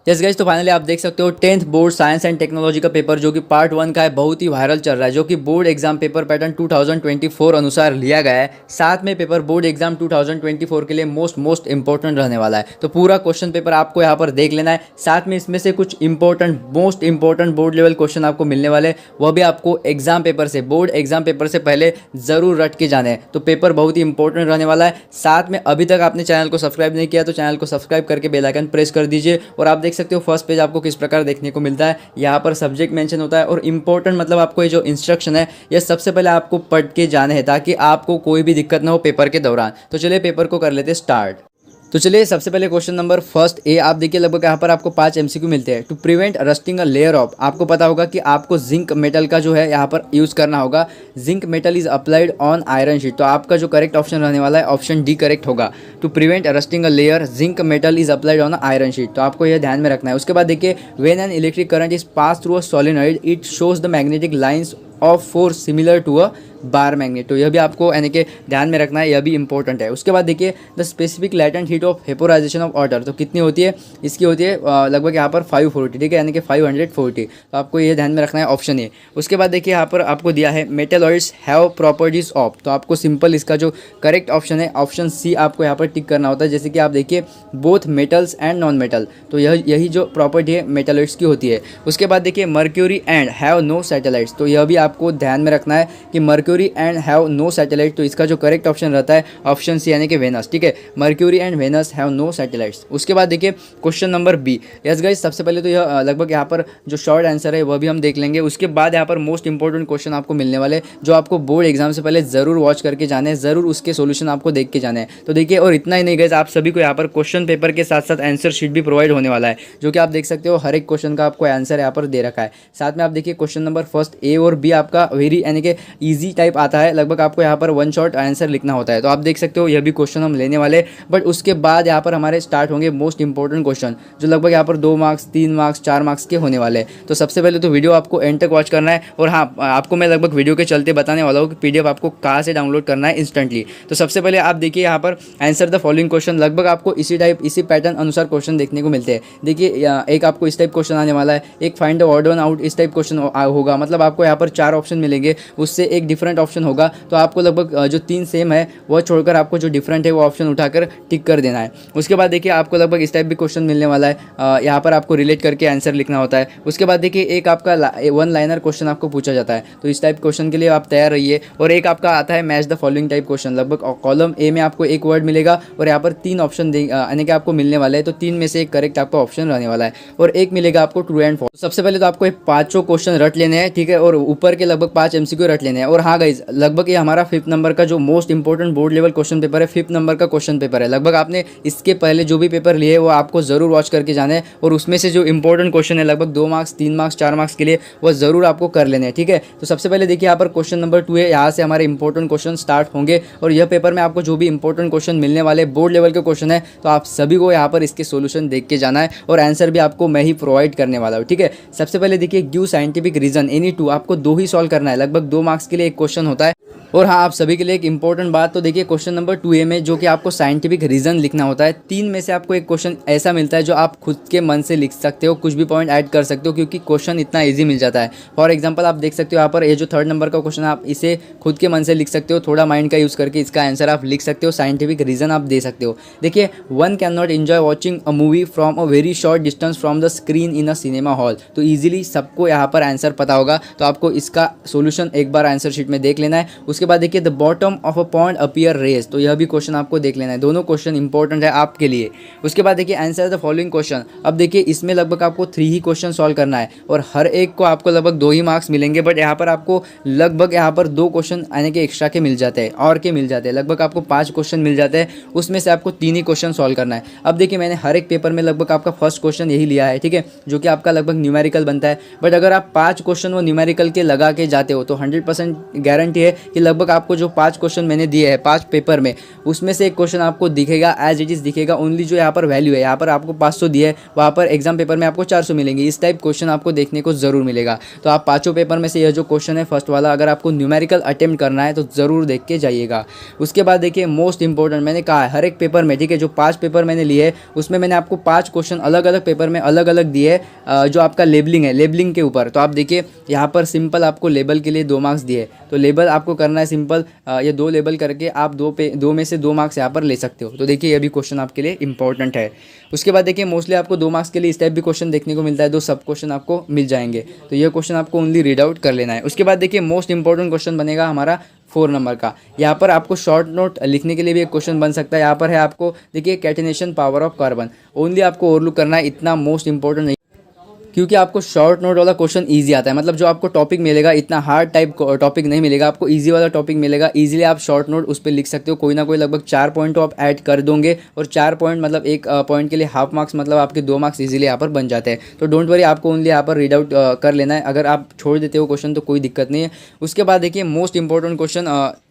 Yes guys, तो finally आप देख सकते हो 10th board science and technology का पेपर जो कि पार्ट 1 का है, बहुत ही वायरल चल रहा है, जो कि बोर्ड एग्जाम पेपर पैटर्न 2024 अनुसार लिया गया है। साथ में पेपर बोर्ड एग्जाम 2024 के लिए मोस्ट इंपॉर्टेंट रहने वाला है। तो पूरा क्वेश्चन पेपर आपको यहाँ पर देख लेना है। साथ में इसमें से कुछ most important board level question आपको मिलने वाले, वह भी आपको एग्जाम पेपर से, बोर्ड एग्जाम पेपर से पहले जरूर रट के जाने हैं। तो पेपर बहुत ही इंपॉर्टेंट रहने वाला है। साथ में अभी तक आपने चैनल को सब्सक्राइब नहीं किया तो चैनल को सब्सक्राइब करके बेल आइकन प्रेस कर दीजिए। और आप देख सकते हो फर्स्ट पेज आपको किस प्रकार देखने को मिलता है। यहाँ पर सब्जेक्ट मेंशन होता है और इंपॉर्टेंट मतलब आपको ये जो इंस्ट्रक्शन है ये सबसे पहले आपको पढ़ के जाने हैं ताकि आपको कोई भी दिक्कत ना हो पेपर के दौरान। तो चलिए पेपर को कर लेते हैं स्टार्ट। तो चलिए सबसे पहले क्वेश्चन नंबर फर्स्ट ए आप देखिए, लगभग यहाँ पर आपको 5 एमसीक्यू मिलते हैं। To prevent rusting a layer of, आपको पता होगा कि आपको जिंक मेटल का जो है यहाँ पर यूज़ करना होगा। Zinc metal is applied on iron sheet, तो आपका जो करेक्ट ऑप्शन रहने वाला है ऑप्शन डी करेक्ट होगा। To prevent rusting a layer zinc metal is applied on iron sheet, तो आपको यह ध्यान में रखना है। उसके बाद देखिए, when an electric current is pass through a solenoid it shows the magnetic lines of force similar to a bar magnet, तो यह भी आपको यानी कि ध्यान में रखना है, यह भी इंपॉर्टेंट है। उसके बाद देखिए, the specific latent heat of vaporisation of water, तो कितनी होती है, इसकी होती है लगभग यहाँ पर 540, ठीक है, यानी कि 540, तो आपको ये ध्यान में रखना है ऑप्शन ए। उसके बाद देखिए यहाँ पर आपको दिया है मेटलॉइड्स हैव प्रॉपर्टीज ऑफ, तो आपको सिंपल इसका जो करेक्ट ऑप्शन है ऑप्शन सी आपको यहाँ पर टिक करना होता है। जैसे कि आप देखिए both metals and non metal, तो यही जो प्रॉपर्टी है मेटलॉइड्स की होती है। उसके बाद देखिए Mercury and have no satellites, तो यह भी आपको ध्यान में रखना है कि Mercury and have no satellite, तो इसका जो करेक्ट ऑप्शन रहता है ऑप्शन सी यानी कि वेनस, ठीक है, Mercury and Venus have no satellites. उसके बाद देखिए question number B. Yes guys, सबसे पहले तो यह लगभग यहाँ पर जो शॉर्ट आंसर है वह भी हम देख लेंगे। उसके बाद यहाँ पर मोस्ट इंपॉर्टेंट क्वेश्चन आपको मिलने वाले जो आपको बोर्ड एग्जाम से पहले जरूर वॉच करके जाने हैं, जरूर उसके सोल्यूशन आपको देख के जाने हैं। तो देखिए, और इतना ही नहीं गाइस, आप सभी को यहाँ पर क्वेश्चन पेपर के साथ साथ आंसर शीट भी प्रोवाइड होने वाला है, जो कि आप देख सकते हो हर एक क्वेश्चन का आपको आंसर यहाँ पर दे रखा है। साथ में आप देखिए क्वेश्चन नंबर फर्स्ट ए और बी आपका वेरी यानी कि ईजी टाइप आता है, लगभग आपको यहाँ पर वन शॉट आंसर लिखना होता है। तो आप देख सकते हो यह भी क्वेश्चन हम लेने वाले, बट उसके बाद यहाँ पर हमारे स्टार्ट होंगे मोस्ट इंपॉर्टेंट क्वेश्चन जो लगभग यहाँ पर 2 मार्क्स 3 मार्क्स 4 मार्क्स के होने वाले हैं। तो सबसे पहले तो वीडियो आपको एंड तक वॉच करना है। और हाँ, आपको मैं लगभग वीडियो के चलते बताने वाला हूँ कि पीडीएफ आपको कहाँ से डाउनलोड करना है इंस्टेंटली। तो सबसे पहले आप देखिए यहाँ पर आंसर द फॉलोइंग क्वेश्चन, लगभग आपको इसी पैटर्न अनुसार क्वेश्चन देखने को मिलते हैं। देखिए एक आपको इस टाइप क्वेश्चन आने वाला है, एक find the odd one out इस टाइप क्वेश्चन होगा, मतलब आपको यहाँ पर 4 ऑप्शन मिलेंगे, उससे एक डिफरेंट ऑप्शन होगा। तो आपको लगभग जो 3 सेम है वह छोड़कर आपको जो डिफरेंट है वो ऑप्शन उठाकर टिक कर देना है। उसके बाद देखिए आपको लगभग इस टाइप भी क्वेश्चन मिलने वाला है, यहाँ पर आपको रिलेट करके आंसर लिखना होता है। उसके बाद देखिए एक आपका वन लाइनर क्वेश्चन आपको पूछा जाता है, तो इस टाइप क्वेश्चन के लिए आप तैयार रहिए। और एक आपका आता है match the following type question, लगभग कॉलम ए में आपको एक वर्ड मिलेगा और यहाँ पर 3 ऑप्शन यानी कि आपको मिलने वाला है, तो 3 में से एक करेक्ट आपका ऑप्शन रहने वाला है और एक मिलेगा आपको ट्रू एंड फॉल्स। सबसे पहले तो आपको 5 क्वेश्चन रट लेने हैं, ठीक है, और ऊपर के लगभग 5 एमसीक्यू रट लेने हैं। और हाँ गाइज, लगभग ये हमारा 5th नंबर का जो most important board level question paper है, 5th नंबर का क्वेश्चन पेपर है। लगभग आपने इसके पहले जो भी पेपर लिए वो आपको जरूर वॉच करके जाने हैं और उसमें से जो इंपॉर्टेंट क्वेश्चन है लगभग 2 मार्क्स 3 मार्क्स 4 मार्क्स के लिए वो जरूर आपको कर लेने हैं, ठीक है। तो सबसे पहले देखिए यहाँ पर क्वेश्चन नंबर 2 है, यहाँ से हमारे इंपॉर्टेंट क्वेश्चन स्टार्ट होंगे और यह पेपर में आपको जो भी इंपॉर्टेंट क्वेश्चन मिलने वाले बोर्ड लेवल के क्वेश्चन है, तो आप सभी को यहाँ पर इसके सोल्यूशन देख के जाना है और आंसर भी आपको मैं ही प्रोवाइड करने वाला हूँ, ठीक है। सबसे पहले देखिए गिव साइंटिफिक रीजन एनी 2, आपको 2 ही सॉल्व करना है, लगभग 2 मार्क्स के लिए एक क्वेश्चन होता है। और हाँ, आप सभी के लिए एक इंपॉर्टेंट बात, तो देखिए क्वेश्चन नंबर 2A में जो कि आपको साइंटिफिक रीजन लिखना होता है, 3 में से आपको एक क्वेश्चन ऐसा मिलता है जो आप खुद के मन से लिख सकते हो, कुछ भी पॉइंट ऐड कर सकते हो क्योंकि क्वेश्चन इतना इजी मिल जाता है। फॉर एग्जांपल आप देख सकते हो यहाँ पर ये जो 3rd नंबर का क्वेश्चन है, आप इसे खुद के मन से लिख सकते हो, थोड़ा माइंड का यूज़ करके इसका आंसर आप लिख सकते हो, साइंटिफिक रीजन आप दे सकते हो। देखिए, one can not enjoy watching a movie from a very short distance from the screen in a cinema hall, तो ईजिली सबको यहाँ पर आंसर पता होगा, तो आपको इसका सोल्यूशन एक बार आंसर शीट में देख लेना है। उसके बाद देखिए the bottom of a pond appear raise, तो यह भी क्वेश्चन आपको देख लेना है, दोनों क्वेश्चन इंपॉर्टेंट है आपके लिए। उसके बाद देखिए आंसर द फॉलोइंग क्वेश्चन, अब देखिए इसमें लगभग आपको 3 ही क्वेश्चन सॉल्व करना है और हर एक को आपको लगभग 2 ही मार्क्स मिलेंगे, बट यहाँ पर आपको लगभग यहाँ पर 2 क्वेश्चन आने के एक्स्ट्रा के मिल जाते हैं और के मिल जाते हैं, लगभग आपको 5 क्वेश्चन मिल जाते हैं, उसमें से आपको 3 ही क्वेश्चन सॉल्व करना है। अब देखिए मैंने हर एक पेपर में लगभग आपका फर्स्ट क्वेश्चन यही लिया है, ठीक है, जो कि आपका लगभग न्यूमेरिकल बनता है, बट अगर आप 5 क्वेश्चन वो न्यूमेरिकल के लगा के जाते हो तो 100% गारंटी है कि लगभग लगभग आपको जो 5 क्वेश्चन मैंने दिए हैं 5 पेपर में, उसमें से एक क्वेश्चन आपको दिखेगा एज इट इज़ दिखेगा, ओनली जो यहाँ पर वैल्यू है, यहाँ पर आपको 500 दिए है, वहाँ पर एग्जाम पेपर में आपको 400 मिलेंगे। इस टाइप क्वेश्चन आपको देखने को ज़रूर मिलेगा। तो आप 5 पेपर में से यह जो क्वेश्चन है फर्स्ट वाला, अगर आपको न्यूमेरिकल अटेम्प्ट करना है तो ज़रूर देख के जाइएगा। उसके बाद देखिए मोस्ट इंपॉर्टेंट, मैंने कहा है हर एक पेपर में, ठीक है, जो 5 पेपर मैंने लिए है उसमें मैंने आपको 5 क्वेश्चन अलग अलग पेपर में अलग अलग दिए है, जो आपका लेबलिंग है, लेबलिंग के ऊपर। तो आप देखिए यहाँ पर सिंपल आपको लेबल के लिए 2 मार्क्स दिए, तो लेबल आपको करना है सिंपल, ये 2 लेबल करके आप 2 में से 2 मार्क्स यहाँ पर ले सकते हो। तो देखिए ये भी क्वेश्चन आपके लिए इंपॉर्टेंट है। उसके बाद देखिए मोस्टली आपको 2 मार्क्स के लिए इस टाइप भी क्वेश्चन देखने को मिलता है, 2 सब क्वेश्चन आपको मिल जाएंगे, तो ये क्वेश्चन आपको ओनली रीड आउट कर लेना है। उसके बाद देखिए मोस्ट इंपॉर्टेंट क्वेश्चन बनेगा हमारा 4 नंबर का। यहाँ पर आपको शॉर्ट नोट लिखने के लिए भी एक क्वेश्चन बन सकता है। यहाँ पर है आपको देखिए catenation power of carbon, only आपको ओवरलुक करना है, इतना मोस्ट इंपॉर्टेंट नहीं, क्योंकि आपको शॉर्ट नोट वाला क्वेश्चन इजी आता है। मतलब जो आपको टॉपिक मिलेगा इतना हार्ड टाइप टॉपिक नहीं मिलेगा, आपको इजी वाला टॉपिक मिलेगा, इजीली आप शॉर्ट नोट उस पर लिख सकते हो। कोई ना कोई लगभग 4 पॉइंट तो आप ऐड कर दोगे, और 4 पॉइंट मतलब एक पॉइंट के लिए हाफ मार्क्स, मतलब आपके 2 मार्क्स इजीली यहाँ पर बन जाते हैं। तो डोंट वरी, आपको ओनली यहाँ पर रीड आउट कर लेना है। अगर आप छोड़ देते हो क्वेश्चन तो कोई दिक्कत नहीं है। उसके बाद देखिए मोस्ट इंपॉर्टेंट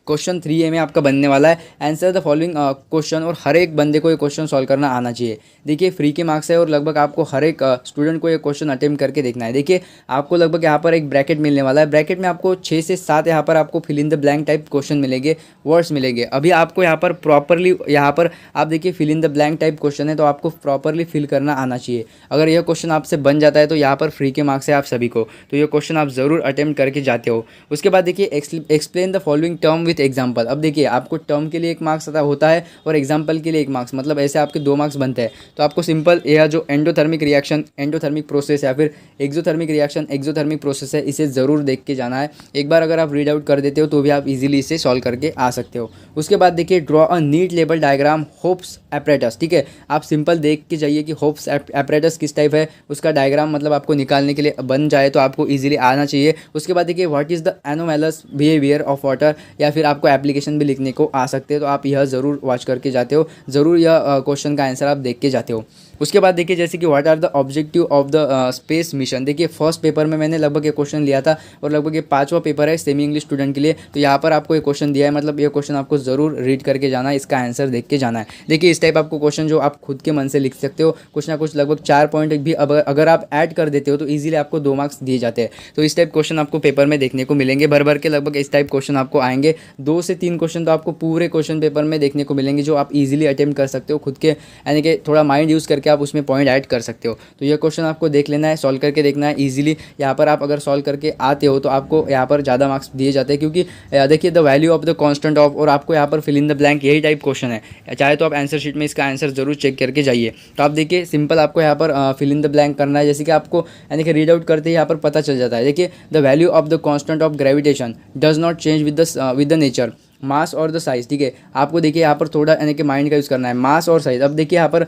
क्वेश्चन 3A में आपका बनने वाला है, आंसर द फॉलोइंग क्वेश्चन, और हर एक बंदे को ये क्वेश्चन सॉल्व करना आना चाहिए। देखिए फ्री के मार्क्स है, और लगभग आपको हर एक स्टूडेंट को ये क्वेश्चन अटेम्प्ट करके देखना है। देखिए आपको लगभग यहाँ पर एक ब्रैकेट मिलने वाला है, ब्रैकेट में आपको 6 से 7 यहाँ पर आपको fill in the blank type question मिलेंगे, वर्ड्स मिलेंगे। अभी आपको यहाँ पर प्रॉपरली, यहाँ पर आप देखिए fill in the blank type question है, तो आपको प्रॉपरली फिल करना आना चाहिए। अगर यह क्वेश्चन आपसे बन जाता है तो यहाँ पर फ्री के मार्क्स है आप सभी को, तो ये क्वेश्चन आप ज़रूर अटेम्प्ट करके जाते हो। उसके बाद देखिए explain the following term with example. अब देखिए आपको टर्म के लिए 1 मार्क्स होता है, और एग्जाम्पल के लिए 1 मार्क्स, मतलब ऐसे आपके 2 मार्क्स बनते हैं। तो आपको सिंपल यह जो एंडोथर्मिक रिएक्शन, एंडोथर्मिक प्रोसेस, या फिर एक्सोथर्मिक रिएक्शन, एक्सोथर्मिक प्रोसेस है, इसे ज़रूर देख के जाना है। एक बार अगर आप रीड आउट कर देते हो तो भी आप इजीली इसे सॉल्व करके आ सकते हो। उसके बाद देखिए draw a neat label diagram Hope's apparatus, ठीक है, आप सिंपल देख के जाइए कि होप्स एपरेटस किस टाइप है, उसका डायग्राम मतलब आपको निकालने के लिए बन जाए तो आपको इजीली आना चाहिए। उसके बाद देखिए what is the anomalous behaviour of water, या फिर आपको एप्लीकेशन भी लिखने को आ सकते हैं, तो आप यह ज़रूर वॉच करके जाते हो, ज़रूर यह क्वेश्चन का आंसर आप देख के जाते हो। उसके बाद देखिए जैसे कि what are the objective of the space mission. देखिए फर्स्ट पेपर में मैंने लगभग ये क्वेश्चन लिया था, और लगभग ये 5वां पेपर है सेमी इंग्लिश स्टूडेंट के लिए, तो यहाँ पर आपको ये क्वेश्चन दिया है, मतलब ये क्वेश्चन आपको ज़रूर रीड करके जाना है, इसका आंसर देख के जाना है। देखिए इस टाइप आपको क्वेश्चन जो आप खुद के मन से लिख सकते हो, कुछ ना कुछ लगभग 4 पॉइंट भी अगर आप ऐड कर देते हो तो ईजिली आपको 2 मार्क्स दिए जाते हैं। तो इस टाइप क्वेश्चन आपको पेपर में देखने को मिलेंगे, भर भर के लगभग इस टाइप क्वेश्चन आपको आएंगे। 2 से 3 क्वेश्चन तो आपको पूरे क्वेश्चन पेपर में देखने को मिलेंगे, जो आप इजीली अटेम्प्ट कर सकते हो खुद के, यानी कि थोड़ा माइंड यूज़ करके आप उसमें पॉइंट ऐड कर सकते हो। तो ये क्वेश्चन आपको देख लेना है, सॉल्व करके देखना है इजीली। यहाँ पर आप अगर सॉल्व करके आते हो तो आपको यहाँ पर ज़्यादा मार्क्स दिए जाते हैं, क्योंकि देखिए the value of the constant of, और आपको यहाँ पर फिल इन द ब्लैंक, यही टाइप क्वेश्चन है। चाहे तो आप आंसर शीट में इसका आंसर जरूर चेक करके जाइए। तो आप देखिए सिंपल आपको यहाँ पर फिल इन द ब्लैंक करना है, जैसे कि आपको यानी कि रीड आउट करते ही यहाँ पर पता चल जाता है। देखिए the value of the constant of gravitation does not change with the nature, mass और द साइज़, ठीक है। आपको देखिए यहाँ पर थोड़ा यानी कि माइंड का यूज़ करना है, मास और साइज़। अब देखिए यहाँ पर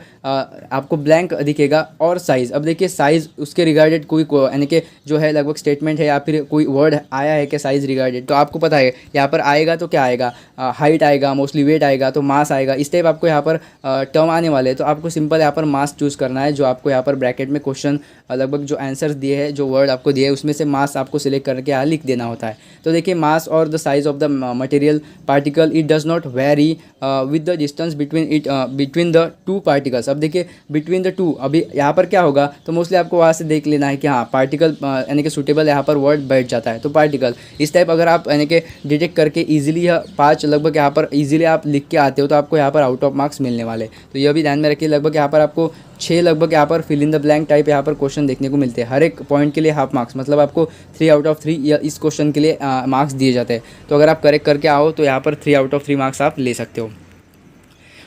आपको ब्लैंक दिखेगा और साइज़। अब देखिए साइज़ उसके रिगार्डेड कोई यानी कि जो है लगभग स्टेटमेंट है या फिर कोई वर्ड आया है कि साइज़ रिगार्डेड, तो आपको पता है यहाँ पर आएगा तो क्या आएगा, हाइट आएगा, मोस्टली वेट आएगा, तो मास आएगा। इस टाइप आपको यहाँ पर टर्म आने वाले हैं, तो आपको सिंपल यहाँ पर मास चूज़ करना है। जो आपको यहाँ पर ब्रैकेट में क्वेश्चन लगभग जो आंसर्स दिए हैं, जो वर्ड आपको दिए हैं, उसमें से मास आपको सिलेक्ट करके यहाँ लिख देना होता है। तो देखिए मास और the size of the material particle, it does not very with the distance between the 2 particles. अब देखिए बिटवीन द 2, अभी यहाँ पर क्या होगा, तो मोस्टली आपको वहाँ से देख लेना है कि हाँ पार्टिकल यानी कि सूटेबल यहाँ पर वर्ड बैठ जाता है, तो पार्टिकल। इस टाइप अगर आप यानी कि डिटेक्ट करके ईजिली 5 लगभग यहाँ पर ईजिली आप लिख के आते हो, तो आपको यहाँ पर आउट ऑफ मार्क्स मिलने वाले। तो यह भी ध्यान में रखिए, लगभग यहाँ पर आपको 6 लगभग यहाँ पर fill in the blank type यहाँ पर क्वेश्चन देखने को मिलते हैं। हर एक पॉइंट के लिए हाफ मार्क्स, मतलब आपको 3 आउट ऑफ 3 या इस क्वेश्चन के लिए मार्क्स दिए जाते हैं। तो अगर आप करेक्ट करके आओ तो यहाँ पर 3 आउट ऑफ 3 मार्क्स आप ले सकते हो।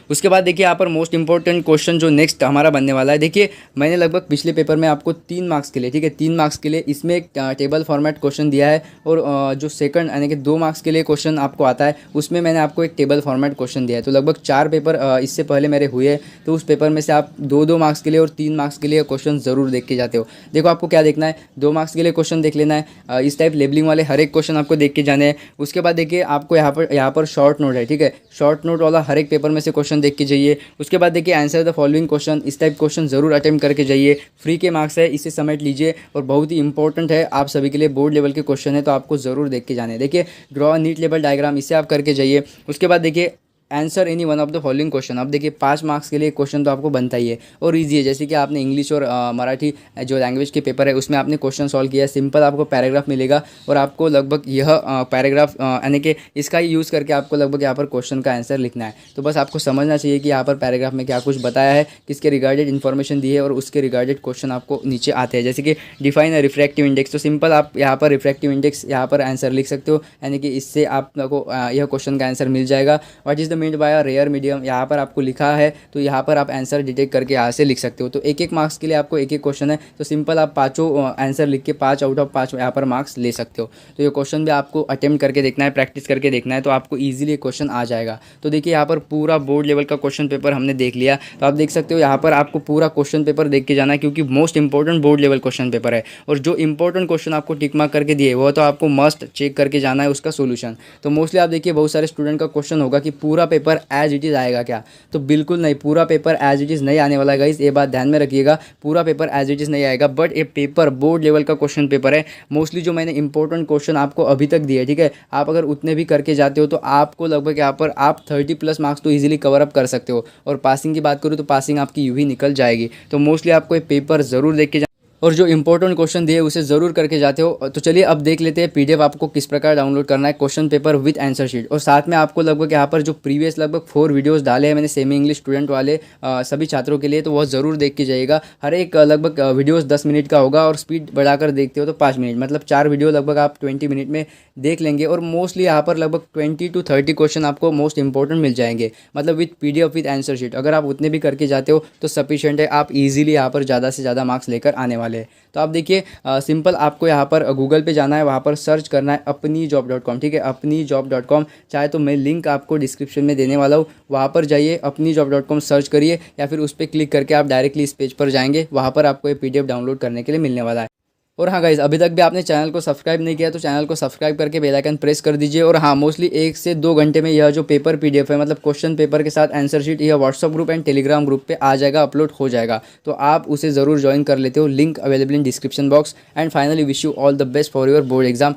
उसके बाद देखिए यहाँ पर मोस्ट इंपॉर्टेंट क्वेश्चन जो नेक्स्ट हमारा बनने वाला है, देखिए मैंने लगभग पिछले पेपर में आपको 3 मार्क्स के लिए, ठीक है, 3 मार्क्स के लिए इसमें एक टेबल फॉर्मेट क्वेश्चन दिया है, और जो सेकंड यानी कि 2 मार्क्स के लिए क्वेश्चन आपको आता है, उसमें मैंने आपको एक टेबल फॉर्मेट क्वेश्चन दिया है। तो लगभग 4 पेपर इससे पहले मेरे हुए, तो उस पेपर में से आप 2-2 मार्क्स के लिए और 3 मार्क्स के लिए क्वेश्चन ज़रूर देख के जाते हो। देखो आपको क्या देखना है, 2 मार्क्स के लिए क्वेश्चन देख लेना है, इस टाइप लेबलिंग वाले हर एक क्वेश्चन आपको देख के जाने हैं। उसके बाद देखिए आपको यहाँ पर शॉर्ट नोट है, ठीक है, शॉर्ट नोट वाला हर एक पेपर में से क्वेश्चन क्वेश्चन देख के जाइए। उसके बाद देखिए आंसर द फॉलोइंग क्वेश्चन, इस टाइप क्वेश्चन जरूर अटेम्प्ट करके जाइए। फ्री के मार्क्स है, इसे समेट लीजिए और बहुत ही इंपॉर्टेंट है आप सभी के लिए, बोर्ड लेवल के क्वेश्चन है तो आपको जरूर देख के जाने। देखिए ड्रॉ नीट लेवल डायग्राम, इसे आप करके जाइए। उसके बाद देखिए answer any one of the following question. अब देखिए 5 मार्क्स के लिए क्वेश्चन तो आपको बनता ही है और ईजी है। जैसे कि आपने इंग्लिश और मराठी जो लैंग्वेज के पेपर है उसमें आपने क्वेश्चन सॉल्व किया, सिंपल आपको पैराग्राफ मिलेगा और आपको लगभग यह पैराग्राफ यानी कि इसका ही यूज़ करके आपको लगभग यहाँ पर क्वेश्चन का आंसर लिखना है। तो बस आपको समझना चाहिए कि यहाँ पर पैराग्राफ में क्या कुछ बताया है, किसके रिगार्डेड इन्फॉर्मेशन दी है और उसके रिगार्डेड क्वेश्चन आपको नीचे आते हैं। जैसे कि डिफाइन अ रिफ्रैक्टिव इंडेक्स, तो सिंपल आप यहाँ पर रिफ्रैक्टिव इंडेक्स यहाँ पर आंसर लिख सकते हो, यानी कि इससे आपको यह क्वेश्चन का आंसर मिल जाएगा। What is the mean by rare medium, यहाँ पर आपको लिखा है तो यहाँ पर आप आंसर डिटेक्ट करके यहाँ से लिख सकते हो। तो एक एक मार्क्स के लिए आपको एक एक क्वेश्चन है, तो सिंपल आप पाँचों आंसर लिख के 5 आउट ऑफ 5 यहाँ पर मार्क्स ले सकते हो। तो ये क्वेश्चन भी आपको अटेम्प्ट करके देखना है, प्रैक्टिस करके देखना है, तो आपको ईजिली क्वेश्चन आ जाएगा। तो देखिए यहाँ पर पूरा बोर्ड लेवल का क्वेश्चन पेपर हमने देख लिया, तो आप देख सकते हो यहाँ पर आपको पूरा क्वेश्चन पेपर देख के जाना है क्योंकि most important board level question paper है। और जो इंपॉर्टेंट क्वेश्चन आपको टिक मार्क करके दिए वो तो आपको मस्ट चेक करके जाना है उसका सोल्यूशन। तो मोस्टली आप देखिए बहुत सारे स्टूडेंट का क्वेश्चन होगा कि पूरा पेपर एज इट इज़ आएगा क्या, तो बिल्कुल नहीं, पूरा पेपर एज इट इज़ नहीं आने वाला है गाइस, ये बात ध्यान में रखिएगा। पूरा पेपर एज इट इज़ नहीं आएगा, बट ये पेपर बोर्ड लेवल का क्वेश्चन पेपर है। मोस्टली जो मैंने इंपॉर्टेंट क्वेश्चन आपको अभी तक दिए, ठीक है, आप अगर उतने भी करके जाते हो तो आपको लगभग यहाँ पर आप 30+ मार्क्स तो ईजिली कवर अप कर सकते हो। और पासिंग की बात करूँ तो पासिंग आपकी यूँ ही निकल जाएगी। तो मोस्टली आपको ये पेपर ज़रूर देख के और जो इंपॉर्टेंट क्वेश्चन दिए उसे ज़रूर करके जाते हो। तो चलिए अब देख लेते हैं पीडीएफ आपको किस प्रकार डाउनलोड करना है, question paper with answer sheet. और साथ में आपको लगभग यहाँ पर जो प्रीवियस लगभग 4 वीडियोस डाले हैं मैंने सेमी इंग्लिश स्टूडेंट वाले सभी छात्रों के लिए, तो वह ज़रूर देख के जाइएगा। हर एक लगभग वीडियोस 10 मिनट का होगा और स्पीड बढ़ाकर देखते हो तो 5 मिनट, मतलब 4 वीडियो लगभग आप 20 मिनट में देख लेंगे। और मोस्टली यहाँ पर लगभग 20 to 30 क्वेश्चन आपको मोस्ट इंपॉर्टेंट मिल जाएंगे, मतलब with PDF with answer sheet. अगर आप उतने भी करके जाते हो तो सफिशिएंट है, आप इजीली यहाँ पर ज़्यादा से ज़्यादा मार्क्स लेकर आने वाले हैं। तो आप देखिए सिंपल आपको यहाँ पर गूगल पे जाना है, वहाँ पर सर्च करना है apnijob.com, ठीक है, apnijob.com। चाहे तो मैं लिंक आपको डिस्क्रिप्शन में देने वाला हूँ, वहाँ पर जाइए apnijob.com सर्च करिए या फिर उस पर क्लिक करके आप डायरेक्टली इस पेज पर जाएंगे, वहाँ पर आपको ये पीडीएफ डाउनलोड करने के लिए मिलने वाला है। और हाँ गाइज, अभी तक भी आपने चैनल को सब्सक्राइब नहीं किया तो चैनल को सब्सक्राइब करके बेल आइकन प्रेस कर दीजिए। और हाँ, मोस्टली 1 से 2 घंटे में यह जो पेपर पीडीएफ है, मतलब क्वेश्चन पेपर के साथ आंसर शीट, यह WhatsApp group and Telegram group पे आ जाएगा, अपलोड हो जाएगा। तो आप उसे ज़रूर ज्वाइन कर लेते हो, link available in description box. And finally wish you all the best for your board exam.